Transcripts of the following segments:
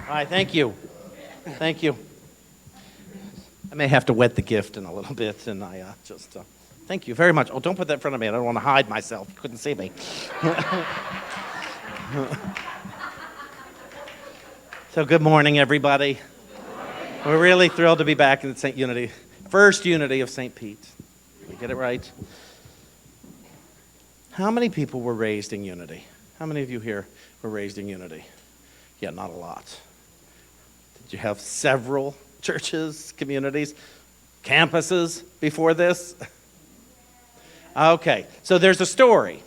All right, thank you. Thank you. I may have to wet the gift in a little bit, and thank you very much. Oh, don't put that in front of me. I don't want to hide myself. You couldn't see me. So good morning, everybody. We're really thrilled to be back in St. Unity. First Unity of St. Pete. Did we get it right? How many people were raised in unity? How many of you here were raised in unity? Yeah, not a lot. Did you have several churches, communities, campuses before this? Okay, so there's a story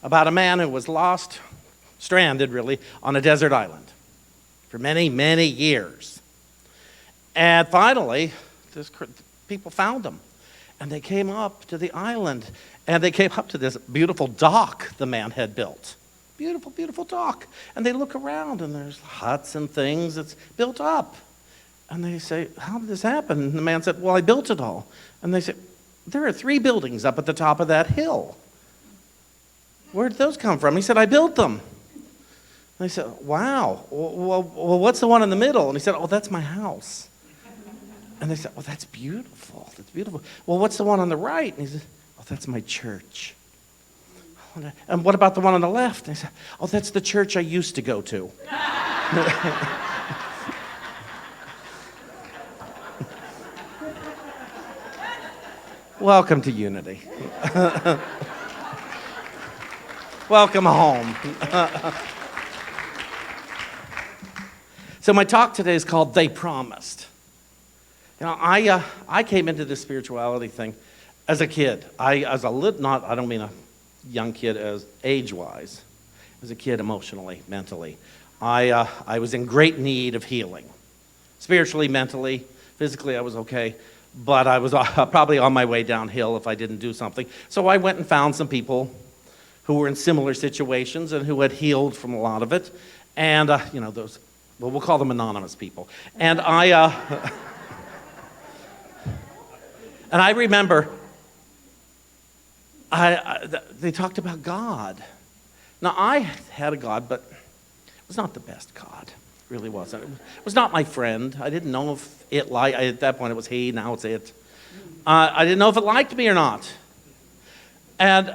about a man who was lost, stranded really, on a desert island for many, many years. And finally, people found him. And they came up to the island, and they came up to this beautiful dock the man had built. Beautiful, beautiful dock. And they look around, and there's huts and things that's built up. And they say, how did this happen? And the man said, well, I built it all. And they said, there are 3 buildings up at the top of that hill. Where did those come from? He said, I built them. And they said, wow. Well, what's the one in the middle? And he said, oh, that's my house. And they said, oh, that's beautiful. That's beautiful. Well, what's the one on the right? And he said, oh, that's my church. And what about the one on the left? And he said, oh, that's the church I used to go to. Welcome to Unity. Welcome home. So my talk today is called They Promised. You know, I came into this spirituality thing as a kid. I don't mean a young kid as age-wise. As a kid, emotionally, mentally. I was in great need of healing. Spiritually, mentally, physically, I was okay. But I was probably on my way downhill if I didn't do something. So I went and found some people who were in similar situations and who had healed from a lot of it. And, those, well, we'll call them anonymous people. And and I remember they talked about God. Now, I had a God, but it was not the best God. It really wasn't. It was not my friend. I didn't know if it liked, at that point it was he, now it's it. I didn't know if it liked me or not. And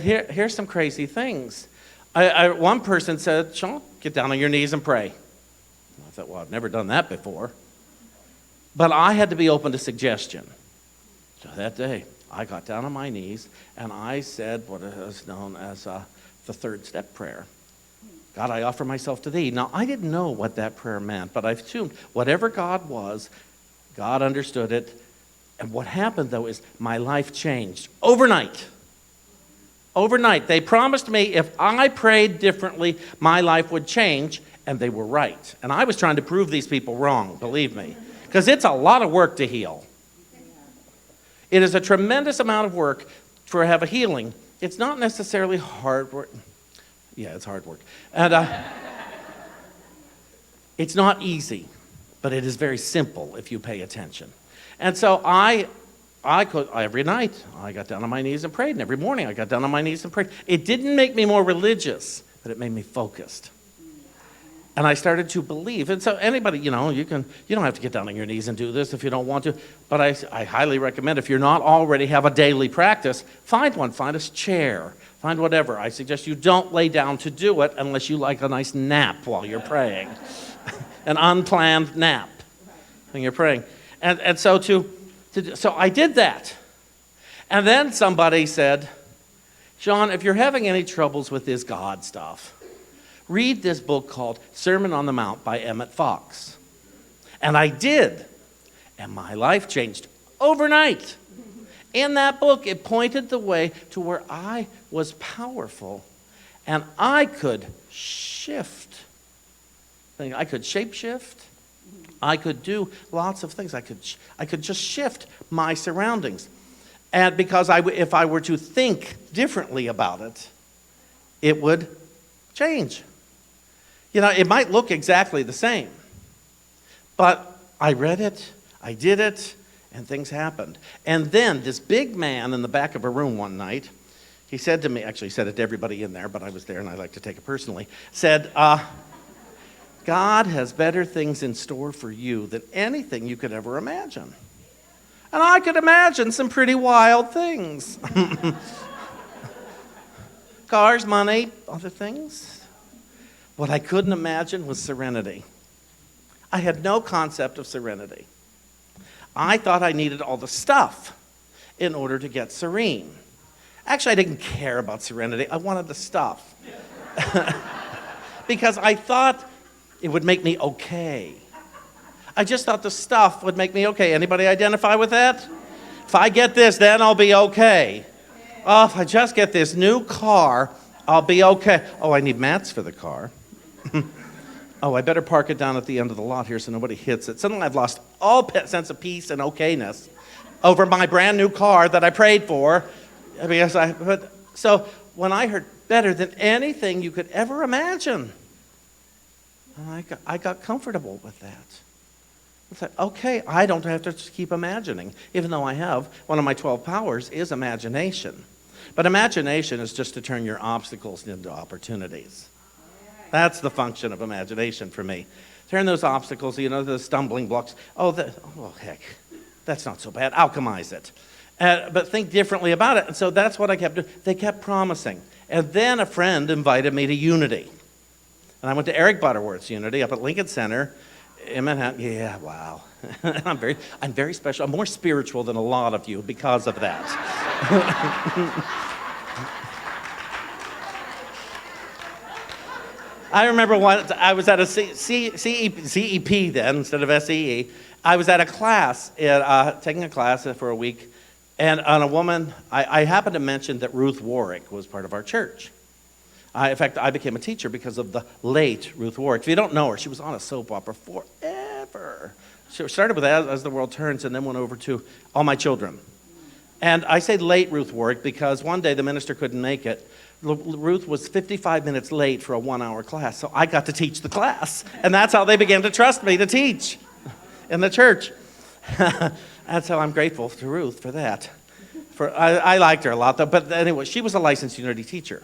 here's some crazy things. One person said, Shawn, get down on your knees and pray. I thought, well, I've never done that before. But I had to be open to suggestion. So that day, I got down on my knees, and I said what is known as the 3rd step prayer. God, I offer myself to thee. Now, I didn't know what that prayer meant, but I assumed whatever God was, God understood it. And what happened, though, is my life changed overnight. Overnight. They promised me if I prayed differently, my life would change, and they were right. And I was trying to prove these people wrong, believe me, because it's a lot of work to heal. It is a tremendous amount of work to have a healing. It's not necessarily hard work. Yeah, it's hard work. And it's not easy, but it is very simple if you pay attention. And so I could, every night, I got down on my knees and prayed. And every morning, I got down on my knees and prayed. It didn't make me more religious, but it made me focused. And I started to believe. And so anybody, you don't have to get down on your knees and do this if you don't want to. But I highly recommend, if you're not already have a daily practice, find one. Find a chair. Find whatever. I suggest you don't lay down to do it unless you like a nice nap while you're praying. An unplanned nap when you're praying. And so so I did that. And then somebody said, Shawn, if you're having any troubles with this God stuff, read this book called Sermon on the Mount by Emmett Fox. And I did. And my life changed overnight. In that book, it pointed the way to where I was powerful. And I could shift. I could shapeshift. I could do lots of things. I could just shift my surroundings. And because if I were to think differently about it, it would change. It might look exactly the same, but I read it, I did it, and things happened. And then this big man in the back of a room one night, he said to me, actually he said it to everybody in there, but I was there and I like to take it personally, said, God has better things in store for you than anything you could ever imagine. And I could imagine some pretty wild things. Cars, money, other things. What I couldn't imagine was serenity. I had no concept of serenity. I thought I needed all the stuff in order to get serene. Actually, I didn't care about serenity. I wanted the stuff. Because I thought it would make me okay. I just thought the stuff would make me okay. Anybody identify with that? If I get this, then I'll be okay. Oh, if I just get this new car, I'll be okay. Oh, I need mats for the car. Oh, I better park it down at the end of the lot here so nobody hits it. Suddenly I've lost all sense of peace and okayness over my brand new car that I prayed for. So when I heard better than anything you could ever imagine, I got comfortable with that. It's like, okay, I don't have to just keep imagining, even though I have one of my 12 powers is imagination. But imagination is just to turn your obstacles into opportunities. That's the function of imagination for me. Turn those obstacles, the stumbling blocks. Oh, heck, that's not so bad. Alchemize it. But think differently about it. And so that's what I kept doing. They kept promising. And then a friend invited me to Unity. And I went to Eric Butterworth's Unity up at Lincoln Center in Manhattan. Yeah, wow. I'm very special. I'm more spiritual than a lot of you because of that. I remember once I was at a CEP then instead of SEE. I was at a class, taking a class for a week, and on a woman, I happened to mention that Ruth Warwick was part of our church. In fact, I became a teacher because of the late Ruth Warwick. If you don't know her, she was on a soap opera forever. She started with As the World Turns and then went over to All My Children. And I say late Ruth Warwick because one day the minister couldn't make it. Ruth was 55 minutes late for a 1-hour class, so I got to teach the class. And that's how they began to trust me to teach in the church. And so I'm grateful to Ruth for that. I liked her a lot, though. But anyway, she was a licensed Unity teacher.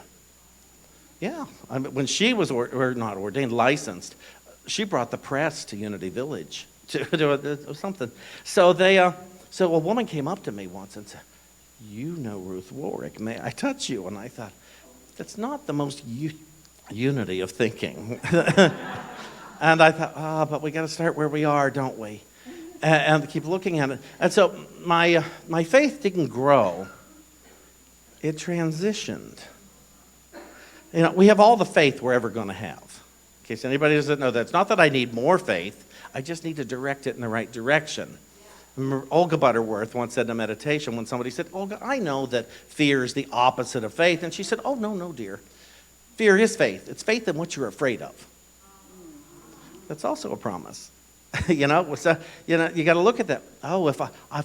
Yeah, when she was not ordained, licensed, she brought the press to Unity Village to do something. So a woman came up to me once and said, "You know Ruth Warwick, may I touch you?" And I thought, that's not the most unity of thinking. And I thought, but we got to start where we are, don't we? And keep looking at it. And so my faith didn't grow. It transitioned. We have all the faith we're ever going to have. In case anybody doesn't know that. It's not that I need more faith. I just need to direct it in the right direction. Remember, Olga Butterworth once said in a meditation when somebody said, "Olga, I know that fear is the opposite of faith." And she said, "Oh, no, dear. Fear is faith. It's faith in what you're afraid of." That's also a promise. So, you got to look at that. Oh, if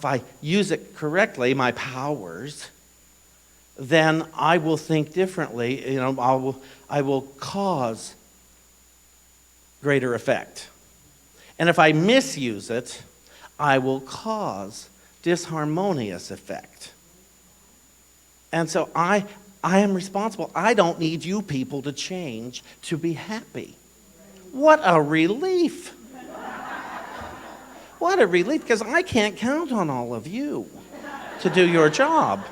I use it correctly, my powers, then I will think differently. I will cause greater effect. And if I misuse it, I will cause disharmonious effect. And so I am responsible. I don't need you people to change to be happy. What a relief. What a relief, because I can't count on all of you to do your job.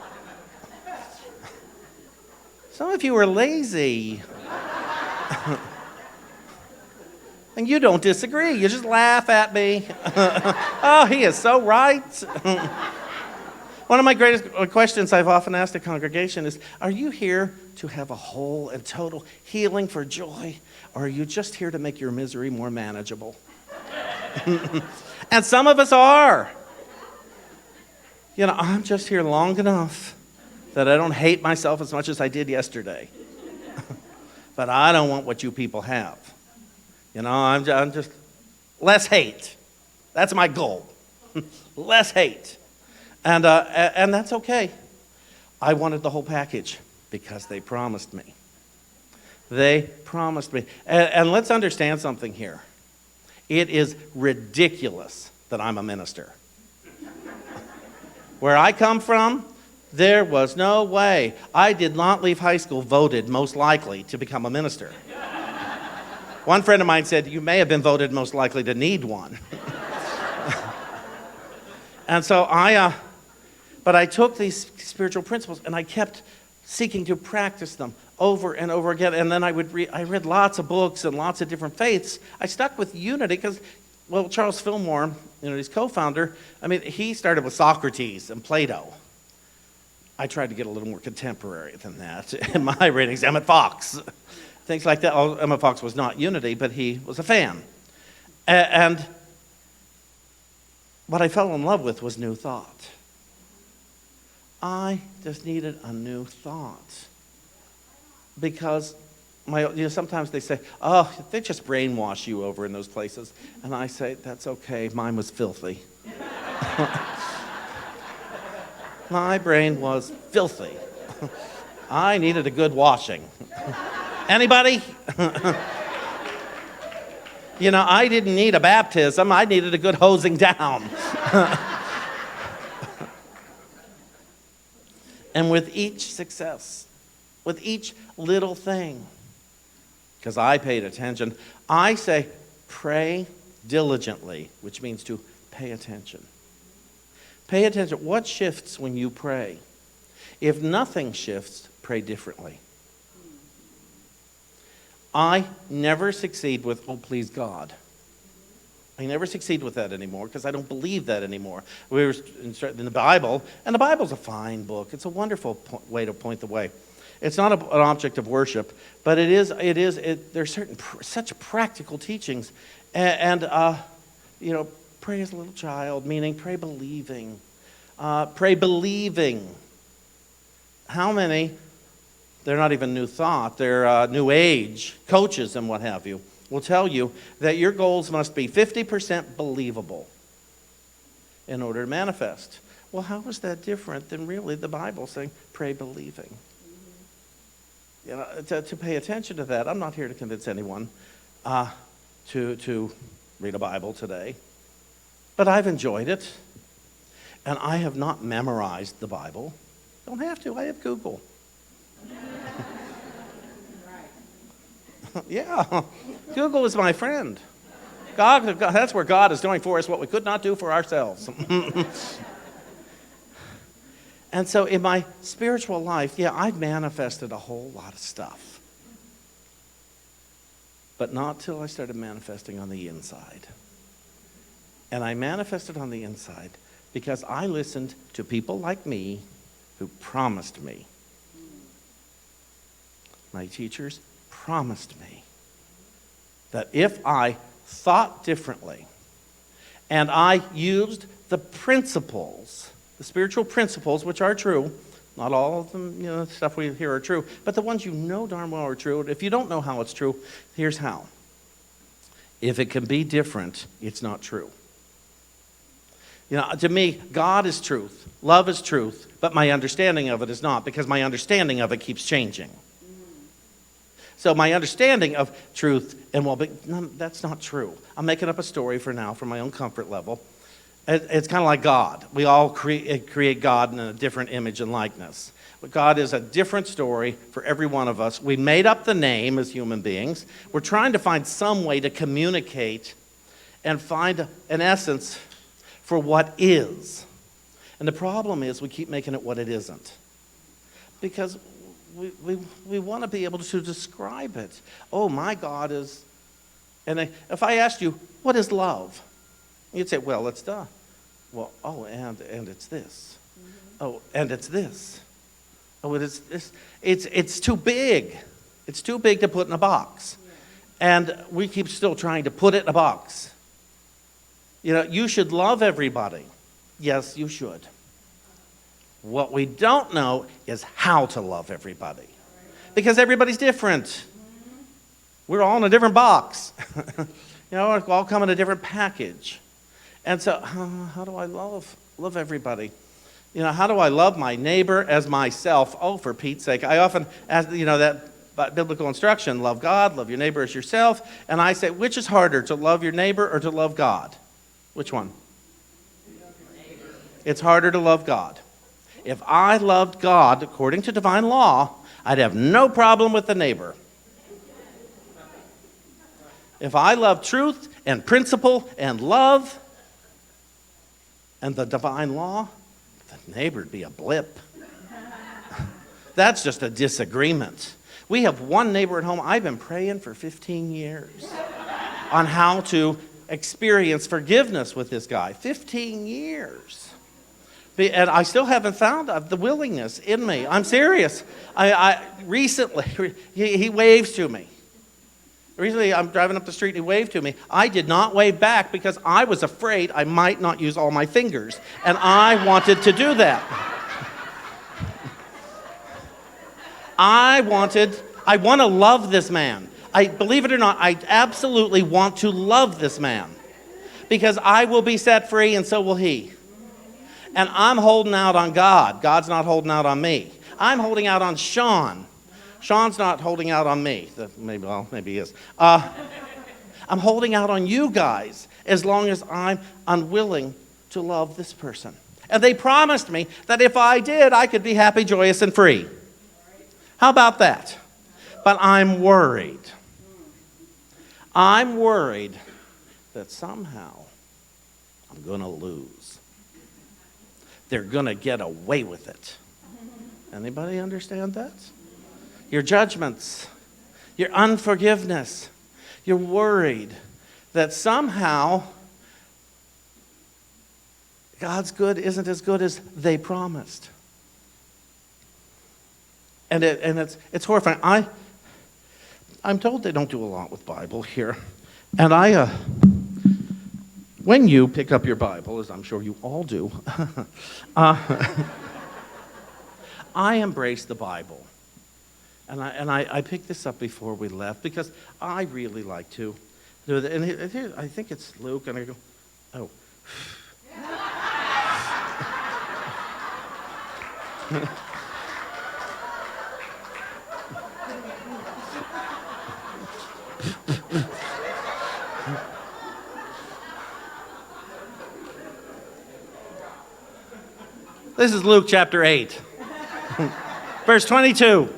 Some of you are lazy. And you don't disagree. You just laugh at me. Oh, he is so right. One of my greatest questions I've often asked a congregation is, are you here to have a whole and total healing for joy? Or are you just here to make your misery more manageable? And some of us are. I'm just here long enough that I don't hate myself as much as I did yesterday. But I don't want what you people have. I'm just less hate. That's my goal. Less hate. And that's okay. I wanted the whole package because they promised me. They promised me. And let's understand something here. It is ridiculous that I'm a minister. Where I come from, there was no way. I did not leave high school voted most likely to become a minister. One friend of mine said, you may have been voted most likely to need one. And so but I took these spiritual principles and I kept seeking to practice them over and over again. And then I read lots of books and lots of different faiths. I stuck with unity because, well, Charles Fillmore, his co-founder, he started with Socrates and Plato. I tried to get a little more contemporary than that in my readings. Emmett Fox, things like that. Oh, Emmett Fox was not unity, but he was a fan. And what I fell in love with was new thought. I just needed a new thought. Because sometimes they say, oh, they just brainwash you over in those places. And I say, that's okay, mine was filthy. My brain was filthy. I needed a good washing. Anybody? I didn't need a baptism. I needed a good hosing down. And with each success, with each little thing, because I paid attention, I say, pray diligently, which means to pay attention. Pay attention. What shifts when you pray? If nothing shifts, pray differently. I never succeed with, oh, please God. I never succeed with that anymore because I don't believe that anymore. We were in the Bible, and the Bible's a fine book. It's a wonderful way to point the way. It's not an object of worship, but there's such practical teachings. And pray as a little child, meaning pray believing. Pray believing. How many, they're not even new thought, they're new age coaches and what have you, will tell you that your goals must be 50% believable in order to manifest. Well, how is that different than really the Bible saying pray believing? To pay attention to that, I'm not here to convince anyone to read a Bible today. But I've enjoyed it. And I have not memorized the Bible. Don't have to. I have Google. Yeah. Google is my friend. God, that's where God is doing for us what we could not do for ourselves. And so in my spiritual life, I've manifested a whole lot of stuff. But not till I started manifesting on the inside. And I manifested on the inside because I listened to people like me who promised me. My teachers promised me that if I thought differently and I used the principles, the spiritual principles, which are true, not all of them, stuff we hear are true, but the ones darn well are true. If you don't know how it's true, here's how. If it can be different, it's not true. To me, God is truth, love is truth, but my understanding of it is not, because my understanding of it keeps changing. So my understanding of truth and well-being, that's not true. I'm making up a story for now for my own comfort level. It's kind of like God. We all create God in a different image and likeness. But God is a different story for every one of us. We made up the name as human beings. We're trying to find some way to communicate and find an essence for what is. And the problem is we keep making it what it isn't. Because we want to be able to describe it. Oh, my God is... And if I asked you, what is love? You'd say, well, it's the... Well, oh, and it's this. Mm-hmm. Oh, and it's this. Oh, it is this. It's too big. It's too big to put in a box. Yeah. And we keep still trying to put it in a box. You should love everybody. Yes, you should. What we don't know is how to love everybody. Because everybody's different. We're all in a different box. We all come in a different package. And so, how do I love everybody? How do I love my neighbor as myself? Oh, for Pete's sake. I often ask, that biblical instruction, love God, love your neighbor as yourself. And I say, which is harder, to love your neighbor or to love God? Which one? It's harder to love God. If I loved God according to divine law, I'd have no problem with the neighbor. if I love truth and principle and love and the divine law, the neighbor'd be a blip. That's just a disagreement. We have one neighbor at home. I've been praying for 15 years on how to experience forgiveness with this guy. 15 years. And I still haven't found the willingness in me. I'm serious. I recently, he waves to me. Recently, I'm driving up the street and he waved to me. I did not wave back because I was afraid I might not use all my fingers. And I wanted to do that. I want to love this man. Believe it or not, I absolutely want to love this man. Because I will be set free and so will he. And I'm holding out on God. God's not holding out on me. I'm holding out on Shawn. Shawn's not holding out on me. Maybe he is. I'm holding out on you guys as long as I'm unwilling to love this person. And they promised me that if I did, I could be happy, joyous, and free. How about that? But I'm worried. I'm worried that somehow I'm going to lose. They're going to get away with it. Anybody understand that? Your judgments, your unforgiveness, you're worried that somehow God's good isn't as good as they promised. And it's horrifying. I'm told they don't do a lot with Bible here. And when you pick up your Bible, as I'm sure you all do, I embrace the Bible. And I picked this up before we left because I really like to do it. And here, I think it's Luke, and I go, oh. This is Luke chapter 8, verse 22. He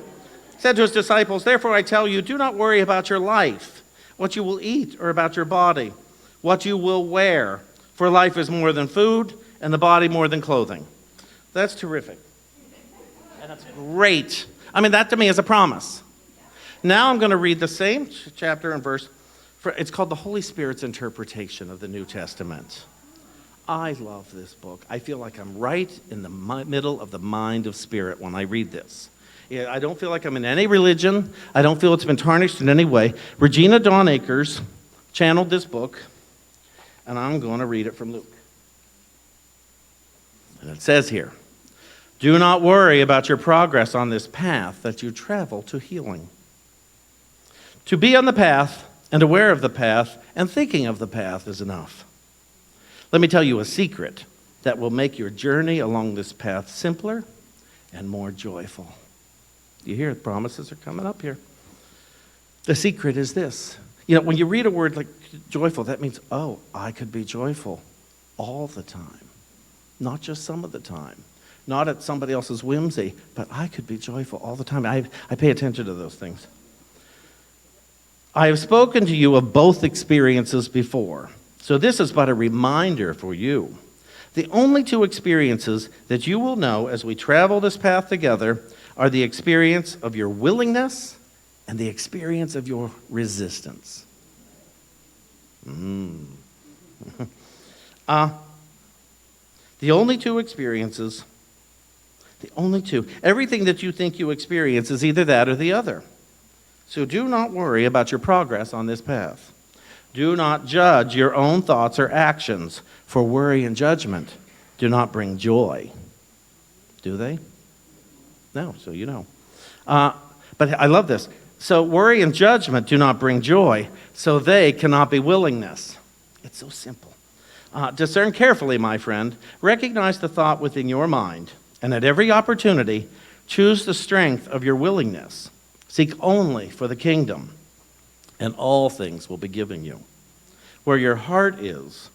said to his disciples, "Therefore I tell you, do not worry about your life, what you will eat, or about your body, what you will wear. For life is more than food, and the body more than clothing." That's terrific. And that's great. I mean, that to me is a promise. Now I'm going to read the same chapter and verse. It's called the Holy Spirit's interpretation of the New Testament. I love this book. I feel like I'm right in the middle of the mind of spirit when I read this. I don't feel like I'm in any religion. I don't feel it's been tarnished in any way. Regina Dawn Akers channeled this book, and I'm going to read it from Luke. And it says here, "Do not worry about your progress on this path that you travel to healing. To be on the path and aware of the path and thinking of the path is enough. Let me tell you a secret that will make your journey along this path simpler and more joyful." You hear it, promises are coming up here. The secret is this. When you read a word like joyful, that means, oh, I could be joyful all the time. Not just some of the time. Not at somebody else's whimsy, but I could be joyful all the time. I pay attention to those things. "I have spoken to you of both experiences before, so this is but a reminder for you. The only two experiences that you will know as we travel this path together are the experience of your willingness and the experience of your resistance." The only two experiences, everything that you think you experience is either that or the other. So do not worry about your progress on this path. Do not judge your own thoughts or actions, for worry and judgment do not bring joy. Do they? No, so you know. But I love this. So worry and judgment do not bring joy, so they cannot be willingness. It's so simple. Discern carefully, my friend. Recognize the thought within your mind, and at every opportunity, choose the strength of your willingness. Seek only for the kingdom, and all things will be given you. Where your heart is,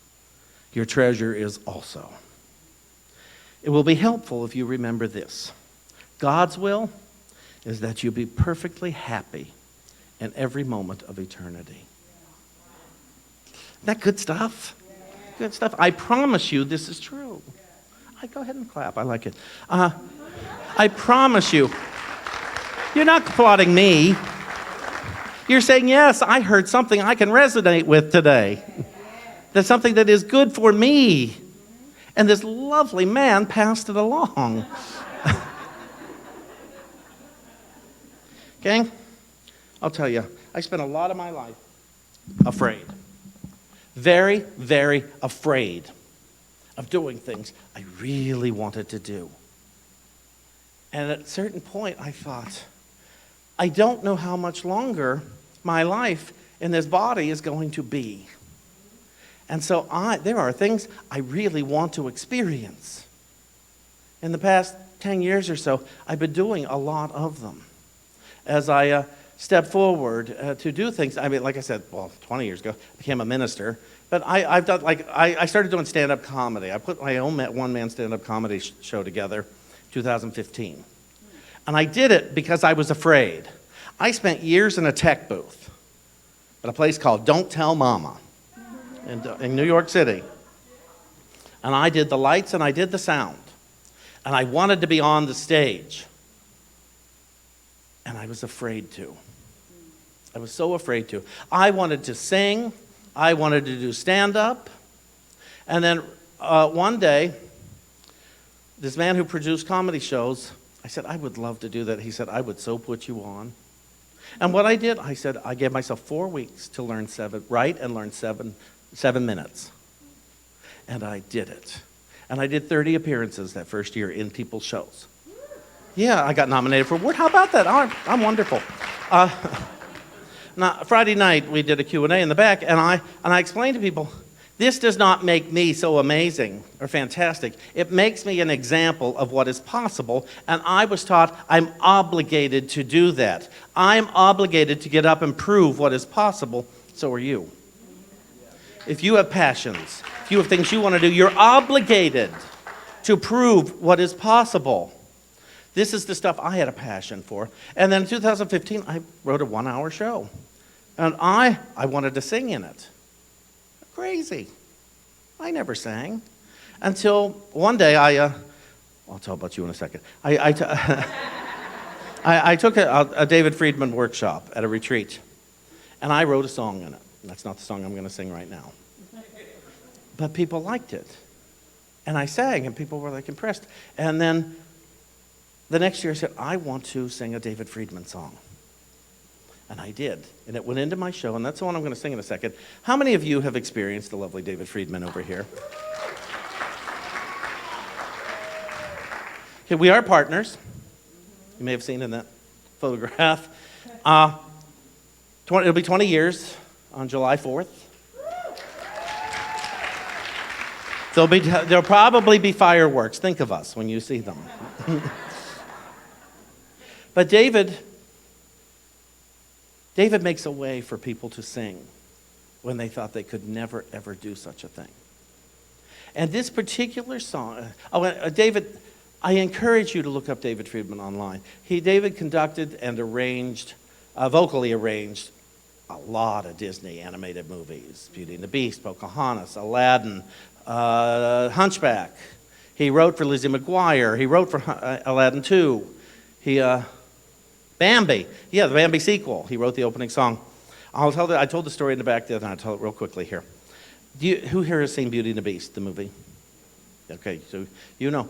your treasure is also. It will be helpful if you remember this. God's will is that you be perfectly happy in every moment of eternity. Isn't that good stuff? Good stuff. I promise you this is true. Go ahead and clap. I like it. I promise you. You're not applauding me. You're saying, yes, I heard something I can resonate with today. That's something that is good for me. And this lovely man passed it along. Okay? I'll tell you, I spent a lot of my life afraid. Very, very afraid of doing things I really wanted to do. And at a certain point, I thought, I don't know how much longer my life in this body is going to be. And so there are things I really want to experience. In the past 10 years or so, I've been doing a lot of them. As I step forward to do things, I mean, like I said, 20 years ago, I became a minister. But I've done, I started doing stand-up comedy. I put my own one-man stand-up comedy show together in 2015. And I did it because I was afraid. I spent years in a tech booth at a place called Don't Tell Mama in New York City. And I did the lights and I did the sound. And I wanted to be on the stage. And I was afraid to. I was so afraid to. I wanted to sing. I wanted to do stand-up. And then one day, this man who produced comedy shows, I said, I would love to do that. He said, I would so put you on. And what I did, I said, I gave myself 4 weeks to write and learn seven minutes. And I did it. And I did 30 appearances that first year in people's shows. Yeah, I got nominated for an award. How about that? I'm wonderful. Now, Friday night, we did a Q&A in the back, and I explained to people, this does not make me so amazing or fantastic. It makes me an example of what is possible, and I was taught I'm obligated to do that. I'm obligated to get up and prove what is possible. So are you. If you have passions, if you have things you want to do, you're obligated to prove what is possible. This is the stuff I had a passion for. And then in 2015, I wrote a 1-hour show. And I wanted to sing in it. Crazy. I never sang. Until one day I'll tell about you in a second. I took a David Friedman workshop at a retreat. And I wrote a song in it. That's not the song I'm going to sing right now. But people liked it. And I sang, and people were like impressed. And then the next year I said, I want to sing a David Friedman song. And I did. And it went into my show, and that's the one I'm going to sing in a second. How many of you have experienced the lovely David Friedman over here? Okay, we are partners. You may have seen in that photograph. It'll be 20 years on July 4th. There'll probably be fireworks. Think of us when you see them. But David makes a way for people to sing when they thought they could never, ever do such a thing. And this particular song, David, I encourage you to look up David Friedman online. David conducted and vocally arranged a lot of Disney animated movies. Beauty and the Beast, Pocahontas, Aladdin, Hunchback. He wrote for Lizzie McGuire. He wrote for Aladdin 2. Bambi. Yeah, the Bambi sequel. He wrote the opening song. I told the story in the back there, and I'll tell it real quickly here. Who here has seen Beauty and the Beast, the movie? Okay, so you know.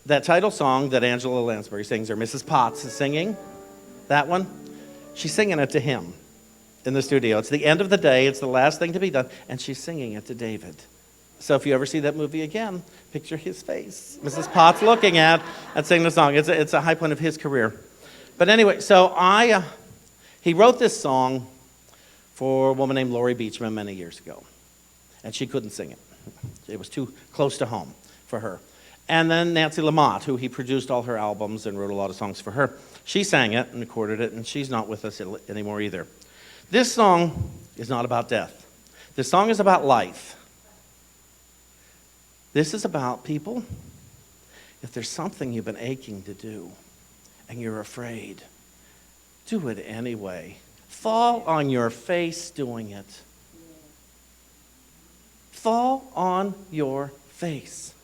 That title song that Angela Lansbury sings, or Mrs. Potts is singing, that one, she's singing it to him in the studio. It's the end of the day. It's the last thing to be done, and she's singing it to David. So if you ever see that movie again, picture his face. Mrs. Potts looking at and singing the song. It's a high point of his career. But anyway, so he wrote this song for a woman named Laurie Beachman many years ago. And she couldn't sing it. It was too close to home for her. And then Nancy Lamott, who he produced all her albums and wrote a lot of songs for her, she sang it and recorded it, and she's not with us anymore either. This song is not about death. This song is about life. This is about people, if there's something you've been aching to do and you're afraid, do it anyway. Fall on your face doing it. fall on your face.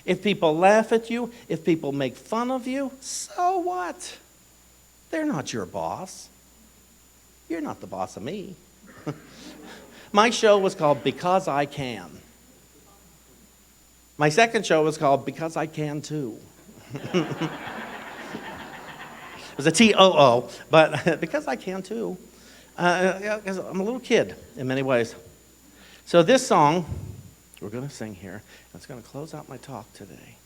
If people laugh at you, if people make fun of you, so what? They're not your boss. You're not the boss of me. My show was called Because I Can. My second show was called Because I Can Too. It was a T-O-O, but because I can too. Because I'm a little kid in many ways. So this song, we're going to sing here, and it's going to close out my talk today.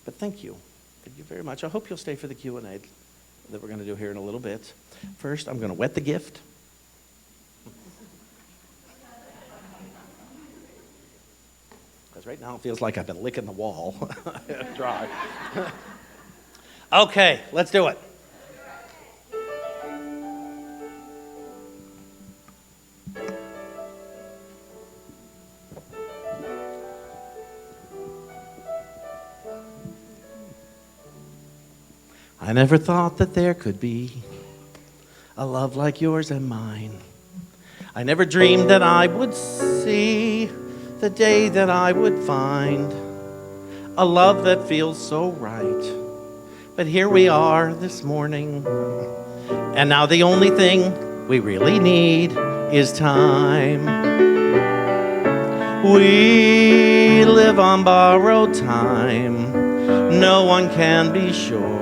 But thank you. Thank you very much. I hope you'll stay for the Q&A that we're going to do here in a little bit. First, I'm going to wet the gift. Because right now it feels like I've been licking the wall. Dry. Okay, let's do it. I never thought that there could be a love like yours and mine. I never dreamed that I would see the day that I would find a love that feels so right. But here we are this morning, and now the only thing we really need is time. We live on borrowed time. No one can be sure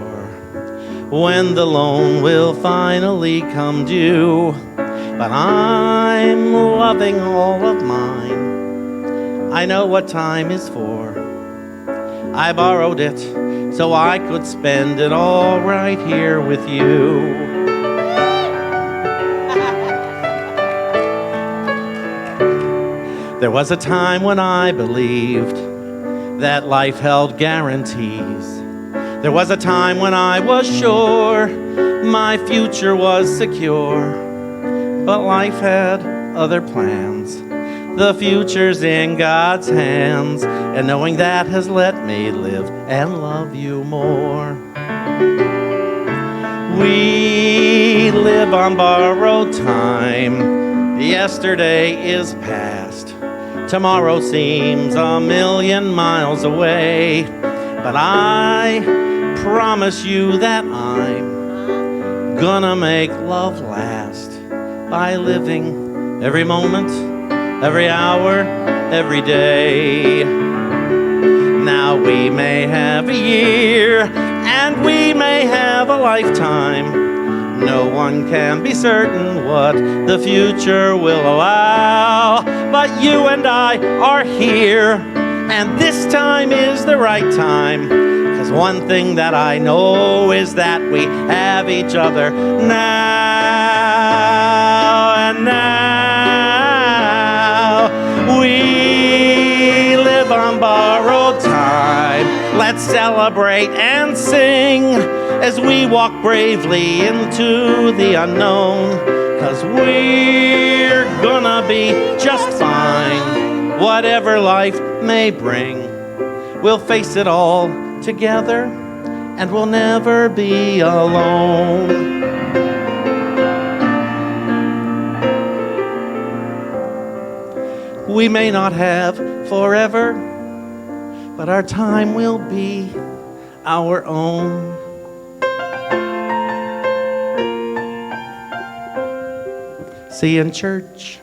when the loan will finally come due. But I'm loving all of mine. I know what time is for. I borrowed it so I could spend it all right here with you. There was a time when I believed that life held guarantees. There was a time when I was sure my future was secure. But life had other plans. The future's in God's hands, and knowing that has let me live and love you more. We live on borrowed time. Yesterday is past. Tomorrow seems a million miles away. But I promise you that I'm gonna make love last by living every moment, every hour, every day. Now we may have a year and we may have a lifetime. No one can be certain what the future will allow. But you and I are here, and this time is the right time. 'Cause one thing that I know is that we have each other now. And now we live on borrowed time. Let's celebrate and sing as we walk bravely into the unknown. 'Cause we're gonna be just fine, whatever life may bring. We'll face it all together, and we'll never be alone. We may not have forever, but our time will be our own. See you in church.